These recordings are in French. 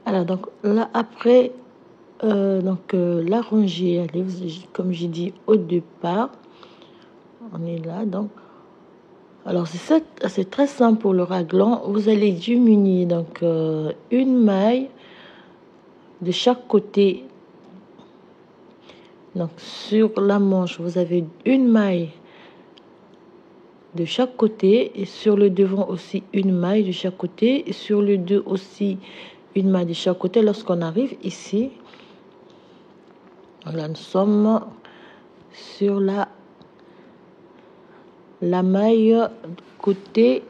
Alors, donc là, après, la rangée, allez, comme j'ai dit au départ, on est là, donc. Alors, c'est très simple pour le raglan. Vous allez diminuer donc une maille de chaque côté. Donc, sur la manche, vous avez une maille de chaque côté, et sur le devant aussi une maille de chaque côté, et sur le dos aussi une maille de chaque côté. Lorsqu'on arrive ici, voilà, nous sommes sur la maille côté.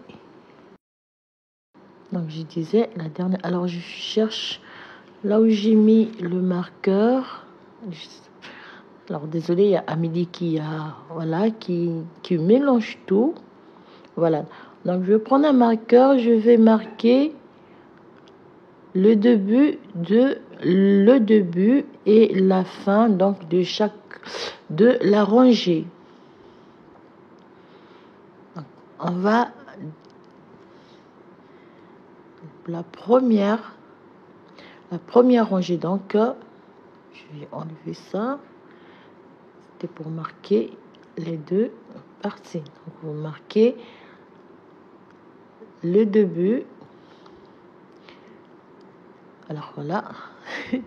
Donc je disais la dernière. Alors je cherche là où j'ai mis le marqueur. Alors désolé, il y a Amélie qui mélange tout. Voilà. Donc je vais prendre un marqueur, je vais marquer le début et la fin donc de la rangée. Donc, on va la première rangée, donc je vais enlever ça. C'était pour marquer les deux parties. Donc vous marquez le début. Alors voilà,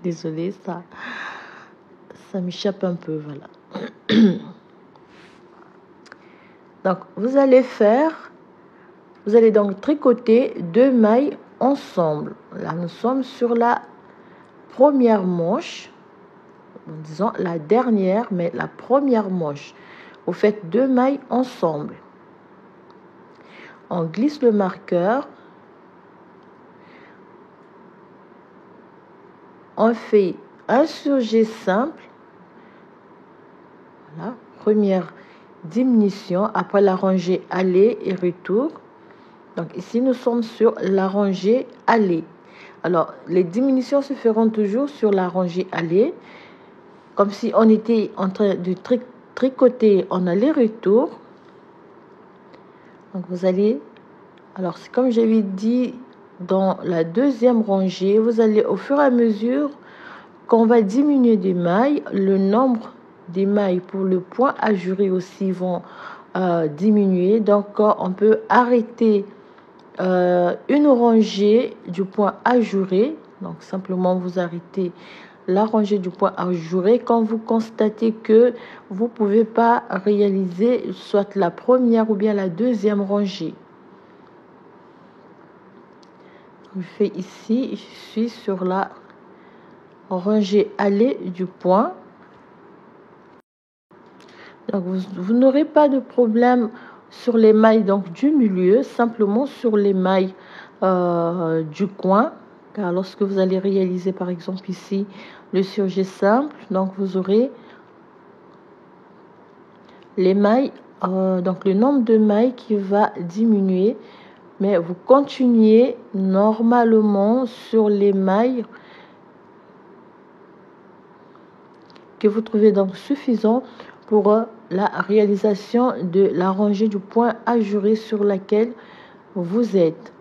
désolé, ça m'échappe un peu, voilà. Donc vous allez donc tricoter 2 mailles ensemble. Là nous sommes sur la première manche, disons la dernière, mais la première manche. Vous faites 2 mailles ensemble. On glisse le marqueur. On fait un surjet simple. Voilà, première diminution après la rangée aller et retour. Donc ici nous sommes sur la rangée aller. Alors les diminutions se feront toujours sur la rangée aller, comme si on était en train de tricoter en aller-retour. Donc vous allez, alors c'est comme j'avais dit dans la deuxième rangée, vous allez au fur et à mesure qu'on va diminuer des mailles, le nombre des mailles pour le point ajouré aussi vont diminuer. Donc on peut arrêter une rangée du point ajouré. Donc simplement vous arrêtez la rangée du point ajouré quand vous constatez que vous ne pouvez pas réaliser soit la première ou bien la deuxième rangée. Je fais ici, je suis sur la rangée aller du point. Donc vous n'aurez pas de problème sur les mailles donc du milieu, simplement sur les mailles du coin, car lorsque vous allez réaliser par exemple ici le surjet simple, donc vous aurez les mailles, donc le nombre de mailles qui va diminuer, mais vous continuez normalement sur les mailles que vous trouvez donc suffisant pour la réalisation de la rangée du point ajouré sur laquelle vous êtes.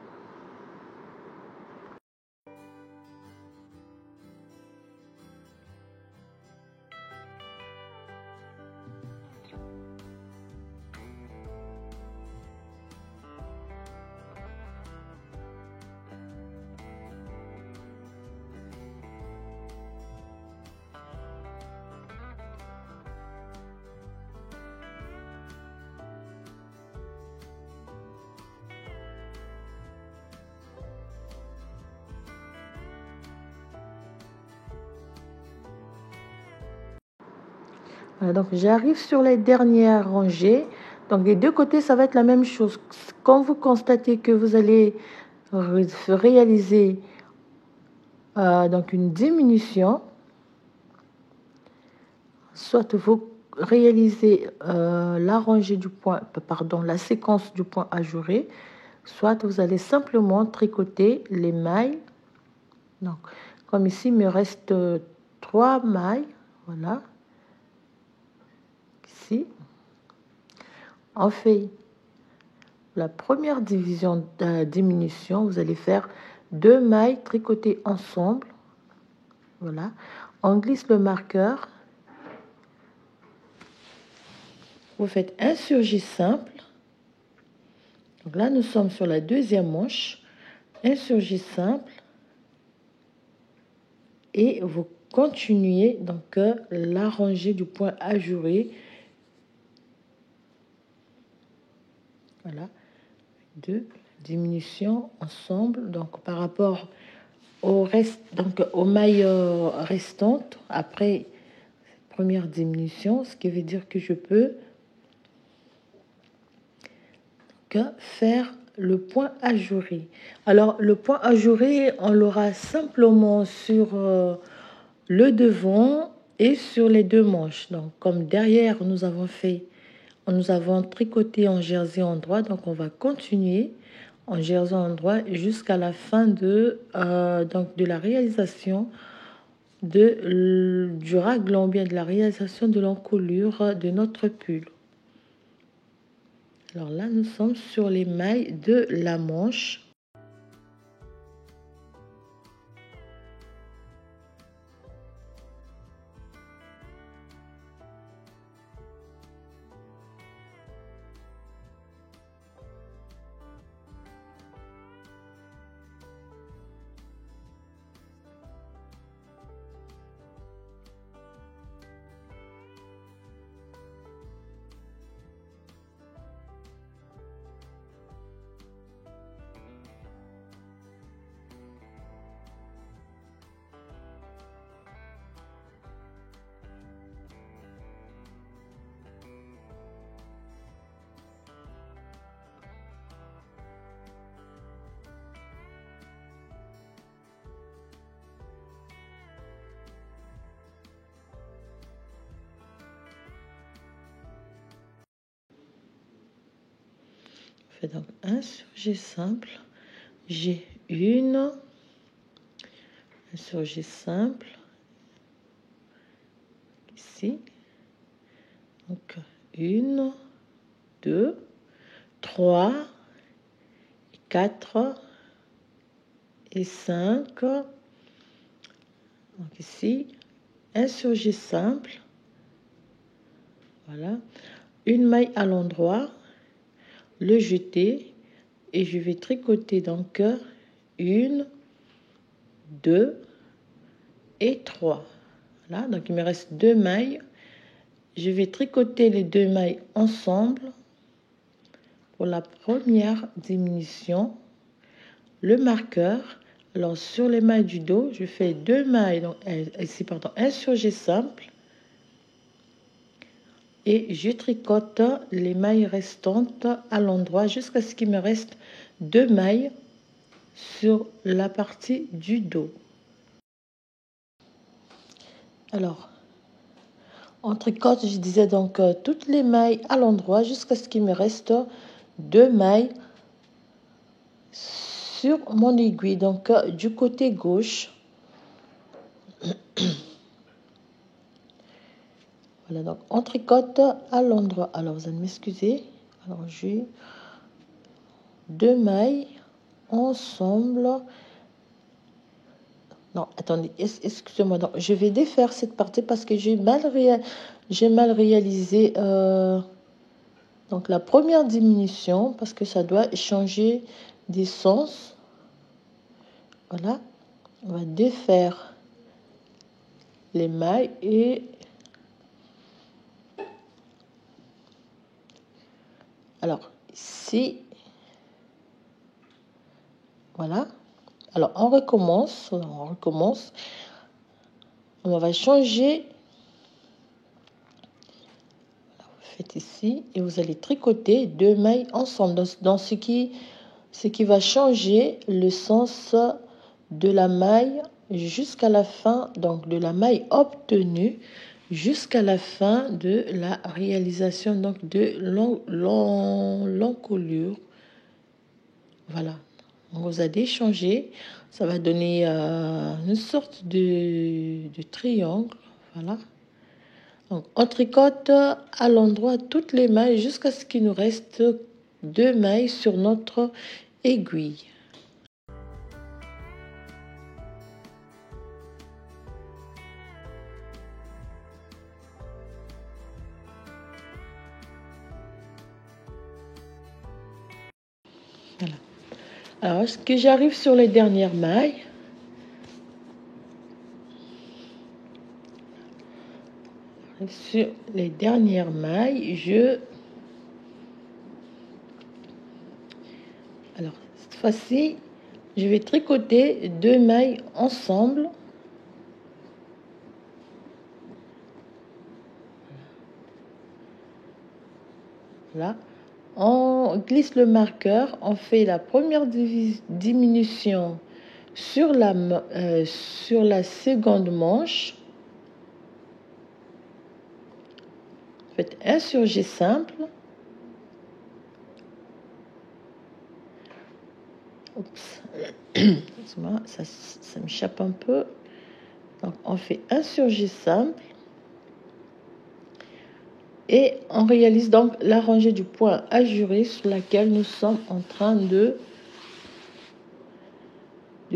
Voilà, donc j'arrive sur les dernières rangées. Donc des deux côtés, ça va être la même chose. Quand vous constatez que vous allez réaliser donc une diminution, soit vous réalisez la rangée du point, pardon, la séquence du point ajouré, soit vous allez simplement tricoter les mailles. Donc, comme ici, il me reste 3 mailles, voilà. Ici, on fait la première diminution, vous allez faire 2 mailles tricotées ensemble. Voilà. On glisse le marqueur. Vous faites un surgé simple. Donc là, nous sommes sur la deuxième manche. Un surgé simple. Et vous continuez donc la rangée du point ajouré. Voilà. 2 diminutions ensemble. Donc par rapport au reste, donc aux mailles restantes, après cette première diminution, ce qui veut dire que je peux faire le point ajouré. Alors le point ajouré, on l'aura simplement sur le devant et sur les 2 manches. Donc comme derrière nous avons tricoté en jersey endroit, donc on va continuer en jersey endroit jusqu'à la fin de la réalisation du raglan, bien de la réalisation de l'encolure de notre pull. Alors là, nous sommes sur les mailles de la manche. Fais donc un surgé simple, j'ai un surgé simple ici, donc 1, 2, 3, 4 et 5. Donc ici un surgé simple, voilà, une maille à l'endroit, le jeter, et je vais tricoter donc 1, 2 et 3. Voilà, donc il me reste 2 mailles. Je vais tricoter les 2 mailles ensemble pour la première diminution. Le marqueur, alors sur les mailles du dos, je fais 2 mailles, donc ici pardon, un surgé simple, et je tricote les mailles restantes à l'endroit jusqu'à ce qu'il me reste 2 mailles sur la partie du dos. Alors on tricote, je disais donc toutes les mailles à l'endroit jusqu'à ce qu'il me reste 2 mailles sur mon aiguille, donc du côté gauche. Voilà, donc on tricote à l'endroit. Alors vous allez m'excuser. Alors j'ai 2 mailles ensemble. Non, attendez, excusez-moi. Donc je vais défaire cette partie parce que j'ai mal réalisé donc la première diminution, parce que ça doit changer des sens. Voilà, on va défaire les mailles et alors ici, voilà. Alors on recommence, on va changer. Vous faites ici et vous allez tricoter 2 mailles ensemble dans ce qui va changer le sens de la maille jusqu'à la fin, donc de la maille obtenue jusqu'à la fin de la réalisation donc de l'encolure. Voilà, on vous a déchangé, ça va donner une sorte de triangle. Voilà, donc on tricote à l'endroit toutes les mailles jusqu'à ce qu'il nous reste 2 mailles sur notre aiguille. Voilà. Alors, est-ce que j'arrive sur les dernières mailles? Sur les dernières mailles, alors cette fois-ci, je vais tricoter 2 mailles ensemble. Là, on glisse le marqueur, on fait la première diminution sur la seconde manche. Faites un surjet simple. Oups. ça m'échappe un peu. Donc, on fait un surjet simple. Et on réalise donc la rangée du point ajouré sur laquelle nous sommes en train de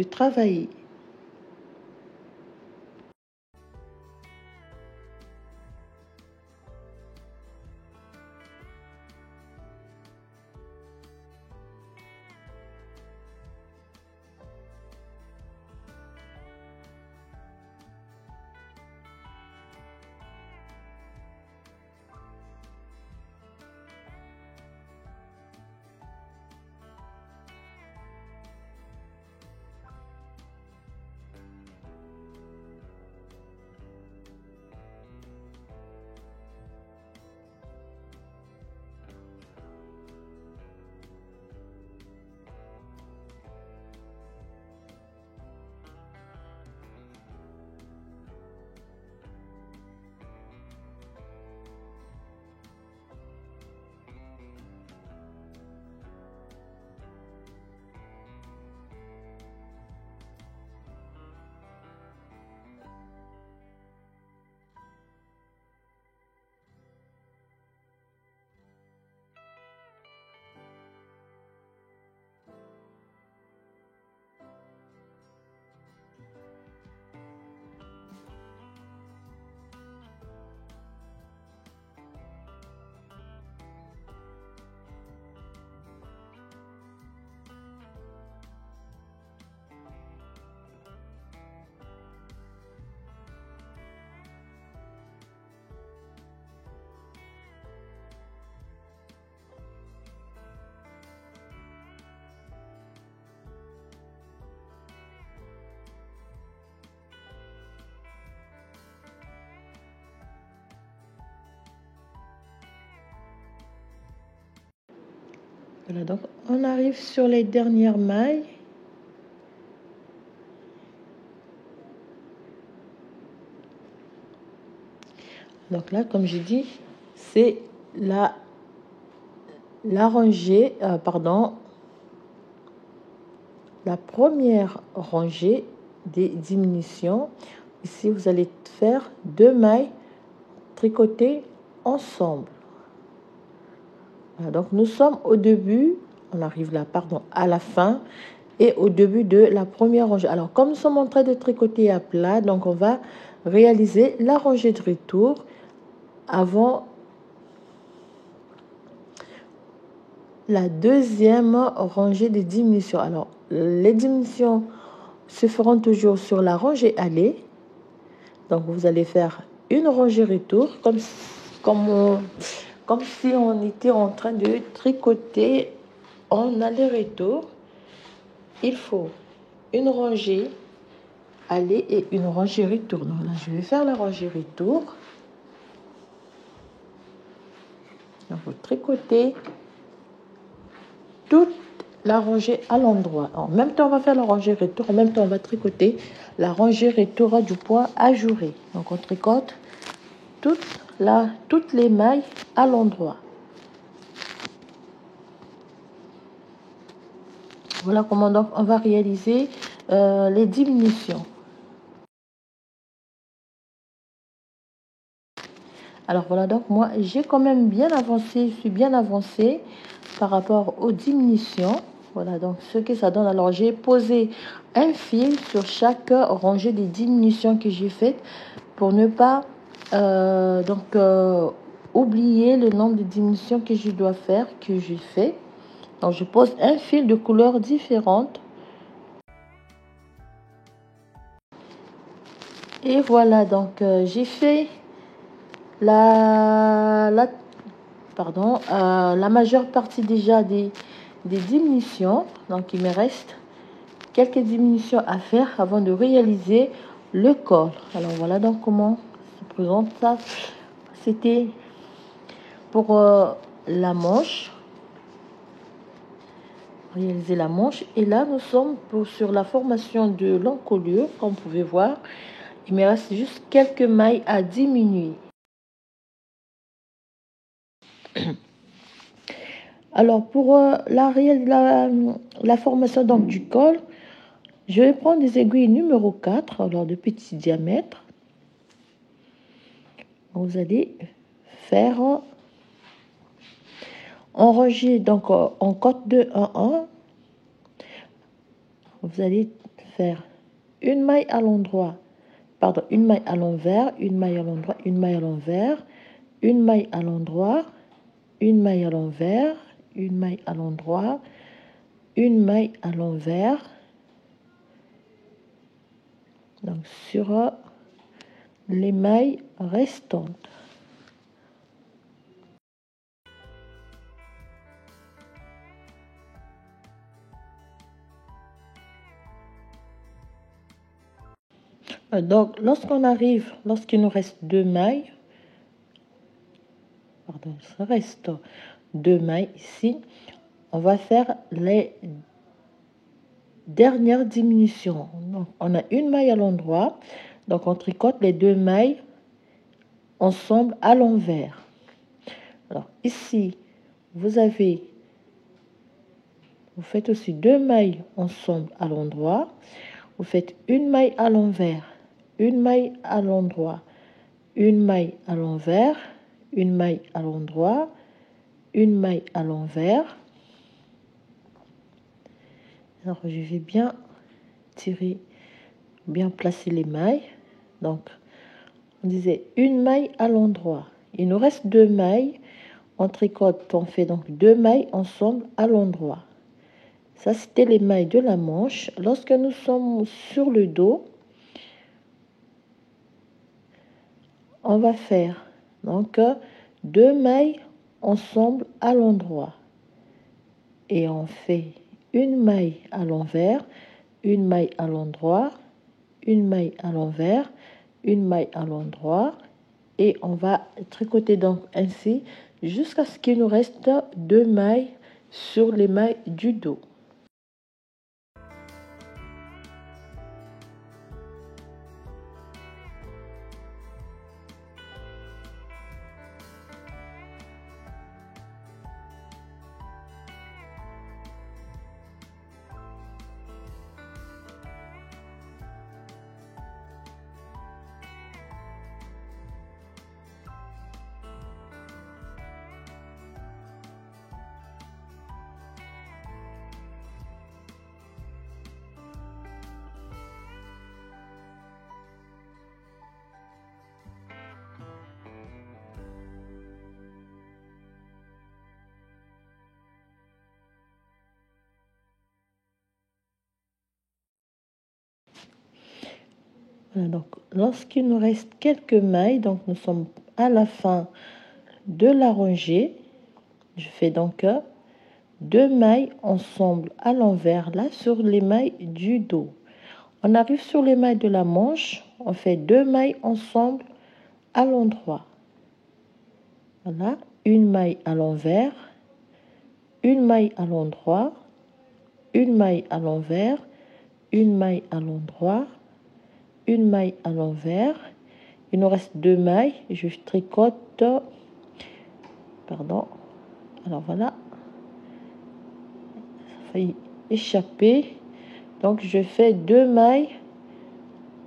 travailler. Voilà, donc on arrive sur les dernières mailles. Donc là, comme j'ai dit, c'est la rangée, la première rangée des diminutions. Ici, vous allez faire 2 mailles tricotées ensemble. Voilà, donc nous sommes au début, on arrive là, à la fin et au début de la première rangée. Alors, comme nous sommes en train de tricoter à plat, donc on va réaliser la rangée de retour avant la deuxième rangée de diminution. Alors, les diminutions se feront toujours sur la rangée aller. Donc, vous allez faire une rangée retour comme si on était en train de tricoter en aller-retour. Il faut une rangée aller et une rangée retour. Donc là, je vais faire la rangée retour. Donc, vous tricotez toute la rangée à l'endroit. En même temps, on va faire la rangée retour. En même temps, on va tricoter la rangée retour du point ajouré. Donc, on tricote toutes les mailles à l'endroit. Voilà comment donc on va réaliser les diminutions. Alors voilà, donc moi j'ai quand même bien avancé, je suis bien avancée par rapport aux diminutions. Voilà donc ce que ça donne. Alors j'ai posé un fil sur chaque rangée des diminutions que j'ai faites pour ne pas oublier le nombre de diminutions que je dois faire, que j'ai fait. Donc, je pose un fil de couleurs différentes. Et voilà, donc j'ai fait la majeure partie déjà des diminutions. Donc, il me reste quelques diminutions à faire avant de réaliser le col. Alors, voilà donc comment se présente ça. C'était pour la manche. Réaliser la manche. Et là, nous sommes sur la formation de l'encolure. Comme vous pouvez voir, il me reste juste quelques mailles à diminuer. Alors, pour la formation donc, du col, je vais prendre des aiguilles numéro 4, alors de petit diamètre. Vous allez faire en rangée, donc en cote de 1-1. Vous allez faire une maille à l'endroit, pardon, une maille à l'envers, une maille à l'endroit, une maille à l'envers, une maille à l'endroit, une maille à l'envers, une maille à l'endroit, une maille à l'envers. Donc sur les mailles restantes. Donc lorsqu'il nous reste deux mailles, pardon, il reste deux mailles ici, on va faire les dernières diminutions. Donc, on a une maille à l'endroit, donc on tricote les deux mailles ensemble à l'envers. Alors ici, vous faites aussi deux mailles ensemble à l'endroit. Vous faites une maille à l'envers, une maille à l'endroit, une maille à l'envers, une maille à l'endroit, une maille à l'envers. Alors je vais bien tirer, bien placer les mailles. Donc on disait une maille à l'endroit. Il nous reste deux mailles. On tricote, on fait donc deux mailles ensemble à l'endroit. Ça, c'était les mailles de la manche. Lorsque nous sommes sur le dos, on va faire donc deux mailles ensemble à l'endroit. Et on fait une maille à l'envers, une maille à l'endroit, une maille à l'envers, une maille à l'endroit. Et on va tricoter donc ainsi jusqu'à ce qu'il nous reste deux mailles sur les mailles du dos. Voilà, donc lorsqu'il nous reste quelques mailles, donc nous sommes à la fin de la rangée, je fais donc deux mailles ensemble à l'envers là sur les mailles du dos. On arrive sur les mailles de la manche, on fait deux mailles ensemble à l'endroit. Voilà, une maille à l'envers, une maille à l'endroit, une maille à l'envers, une maille à l'endroit, une maille à l'envers. Il nous reste deux mailles, je tricote, pardon, alors voilà, ça a failli échapper, donc je fais deux mailles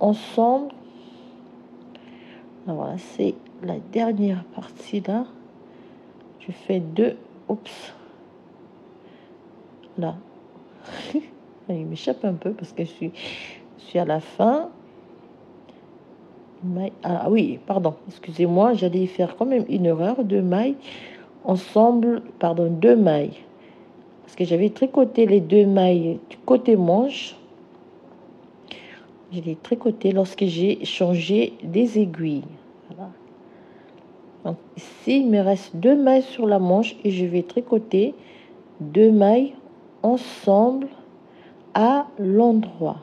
ensemble. Alors voilà, c'est la dernière partie là, je fais deux, oups, là, il m'échappe un peu parce que je suis à la fin. Ah oui, pardon, excusez-moi, j'allais faire quand même une erreur, deux mailles ensemble, pardon, deux mailles. parce que j'avais tricoté les 2 mailles du côté manche. Je l'ai tricoté lorsque j'ai changé des aiguilles. Voilà. Donc ici, il me reste 2 mailles sur la manche et je vais tricoter 2 mailles ensemble à l'endroit.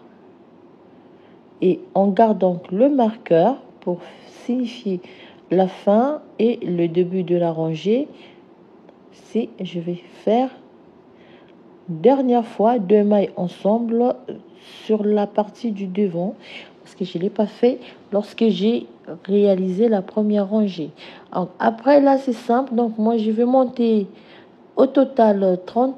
Et on garde donc le marqueur pour signifier la fin et le début de la rangée. Si je vais faire dernière fois 2 mailles ensemble sur la partie du devant, parce que je ne l'ai pas fait lorsque j'ai réalisé la première rangée. Alors, après là c'est simple, donc moi je vais monter au total 30.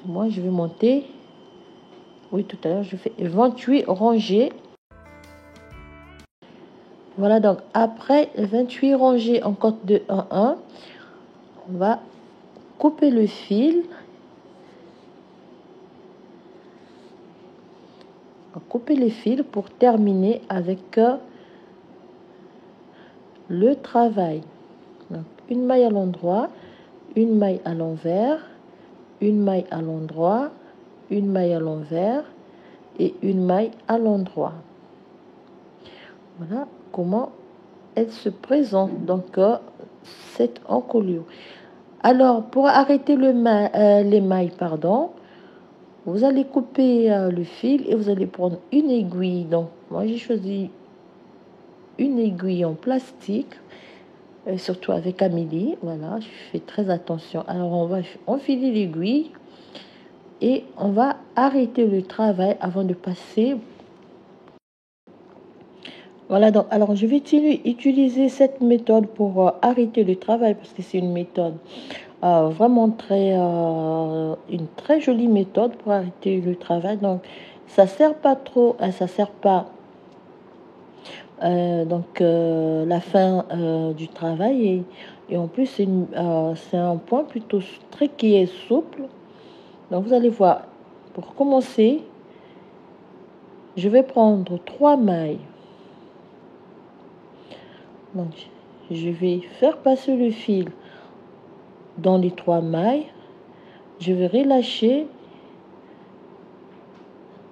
Moi je vais monter, oui, tout à l'heure je fais 28 rangées. Voilà, donc après 28 rangées en compte de 1 1, on va couper le fil. On va couper les fils pour terminer avec le travail. Donc, une maille à l'endroit, une maille à l'envers, une maille à l'endroit, une maille à l'envers et une maille à l'endroit. Voilà comment elle se présente, donc cette encolure. Alors, pour arrêter les mailles, pardon, vous allez couper le fil et vous allez prendre une aiguille. Donc, moi, j'ai choisi une aiguille en plastique, surtout avec Amélie. Voilà, je fais très attention. Alors, on va enfiler l'aiguille et on va arrêter le travail avant de passer. Voilà, donc, alors je vais utiliser cette méthode pour arrêter le travail parce que c'est une méthode vraiment une très jolie méthode pour arrêter le travail. Donc, ça sert pas trop, ça sert pas la fin du travail et en plus c'est un point plutôt très qui est souple. Donc, vous allez voir, pour commencer, je vais prendre 3 mailles. Donc, je vais faire passer le fil dans les 3 mailles. Je vais relâcher.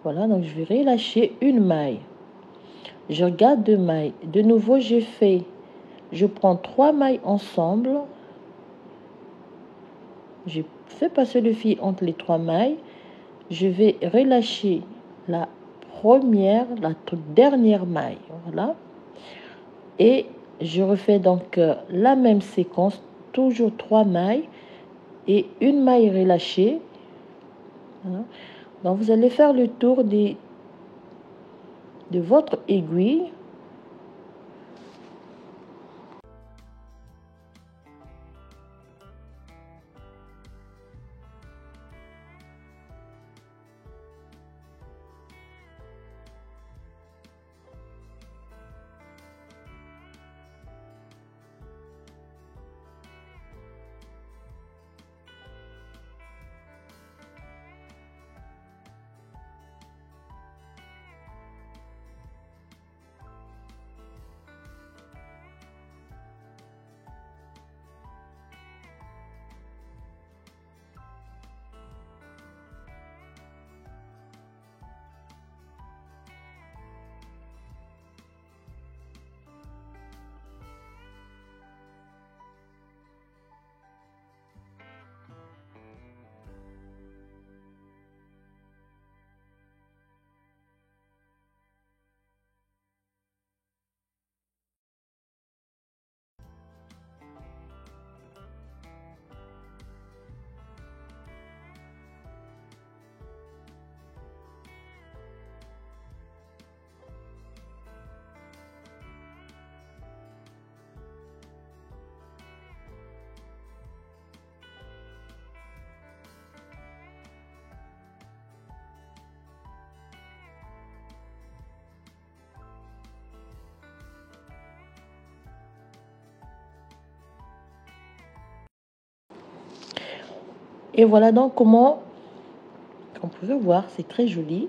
Voilà, donc je vais relâcher une maille. Je regarde 2 mailles. De nouveau, je prends 3 mailles ensemble. Je fais passer le fil entre les 3 mailles. Je vais relâcher la dernière maille. Voilà. Et je refais donc la même séquence, toujours 3 mailles et une maille relâchée. Voilà. Donc vous allez faire le tour de votre aiguille. Et voilà donc comment, on peut voir, c'est très joli.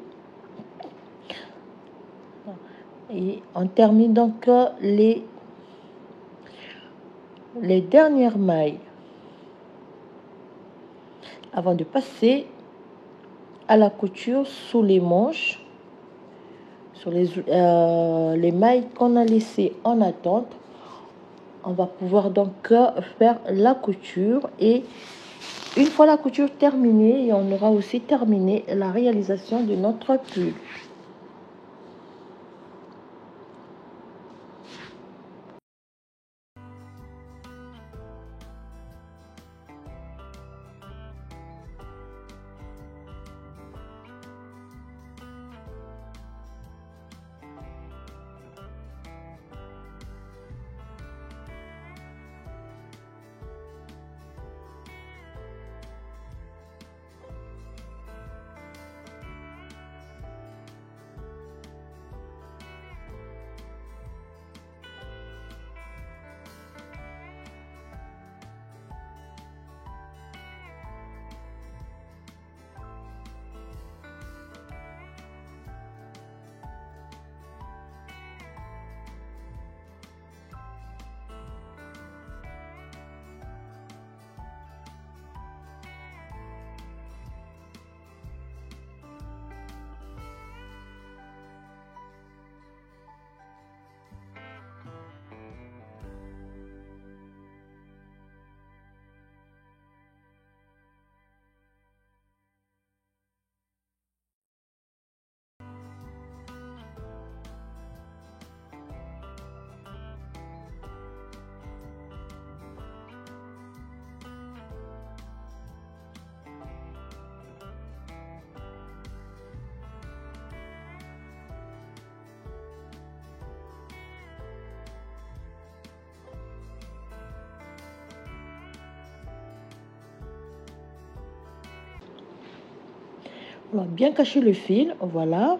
Et on termine donc les dernières mailles. avant de passer à la couture sous les manches, sur les mailles qu'on a laissées en attente. On va pouvoir donc faire la couture, et une fois la couture terminée, on aura aussi terminé la réalisation de notre pull. On va bien cacher le fil, voilà.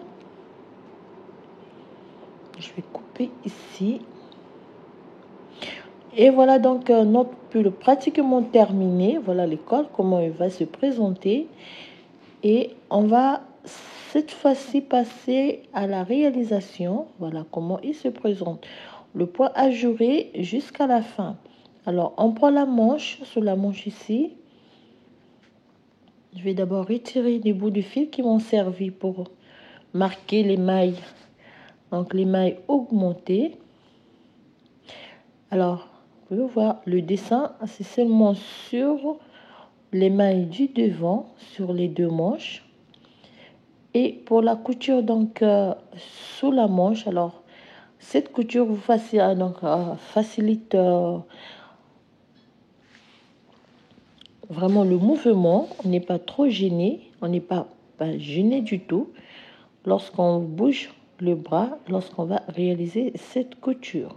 Je vais couper ici. Et voilà donc notre pull pratiquement terminé. Voilà le col, comment il va se présenter. Et on va cette fois-ci passer à la réalisation. Voilà comment il se présente. Le point ajouré jusqu'à la fin. Alors, on prend la manche, sur la manche ici. Je vais d'abord retirer les bouts de fil qui m'ont servi pour marquer les mailles. Donc, les mailles augmentées. Alors, vous pouvez voir le dessin, c'est seulement sur les mailles du devant, sur les deux manches. Et pour la couture, donc, sous la manche, alors, cette couture vous facilite vraiment le mouvement. On n'est pas trop gêné, on n'est pas gêné du tout lorsqu'on bouge le bras, lorsqu'on va réaliser cette couture.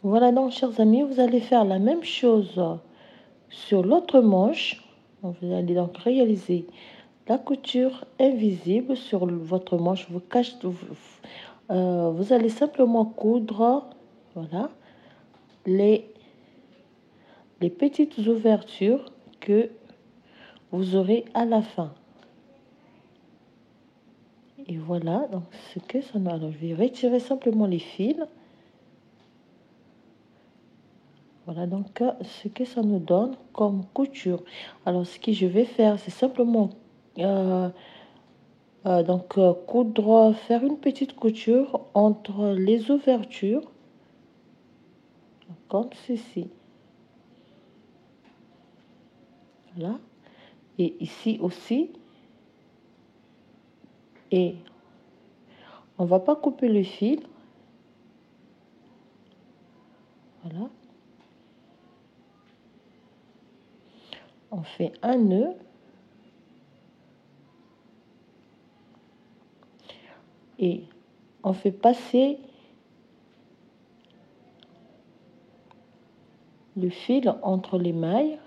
Voilà donc, chers amis, vous allez faire la même chose sur l'autre manche. Donc, vous allez donc réaliser la couture invisible sur votre manche. Vous allez simplement coudre, voilà, les petites ouvertures que vous aurez à la fin. Et voilà donc ce que ça nous... Alors, je vais retirer simplement les fils. Voilà donc ce que ça nous donne comme couture. Alors, ce que je vais faire, c'est simplement coudre, faire une petite couture entre les ouvertures, comme ceci. Voilà. Et ici aussi. Et on va pas couper le fil. Voilà. On fait un nœud. Et on fait passer le fil entre les mailles.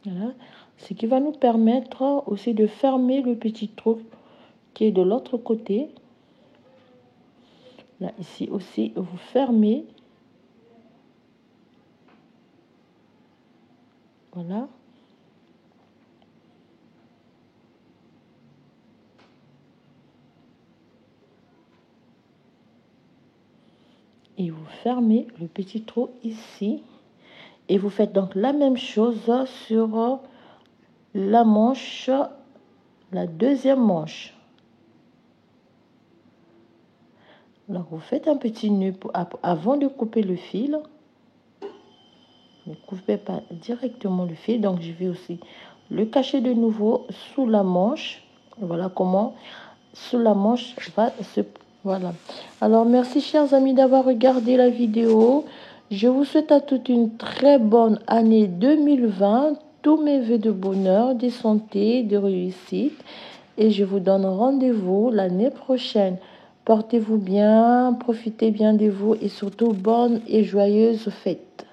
Voilà. Ce qui va nous permettre aussi de fermer le petit trou qui est de l'autre côté. Là, ici aussi, vous fermez. Voilà. Et vous fermez le petit trou ici. Et vous faites donc la même chose sur la manche, la deuxième manche. Alors, vous faites un petit nœud avant de couper le fil. Ne coupez pas directement le fil. Donc, je vais aussi le cacher de nouveau sous la manche. Voilà comment sous la manche va se... Voilà. Alors, merci, chers amis, d'avoir regardé la vidéo. Je vous souhaite à toute une très bonne année 2020. Tous mes vœux de bonheur, de santé, de réussite. Et je vous donne rendez-vous l'année prochaine. Portez-vous bien, profitez bien de vous et surtout bonne et joyeuse fête.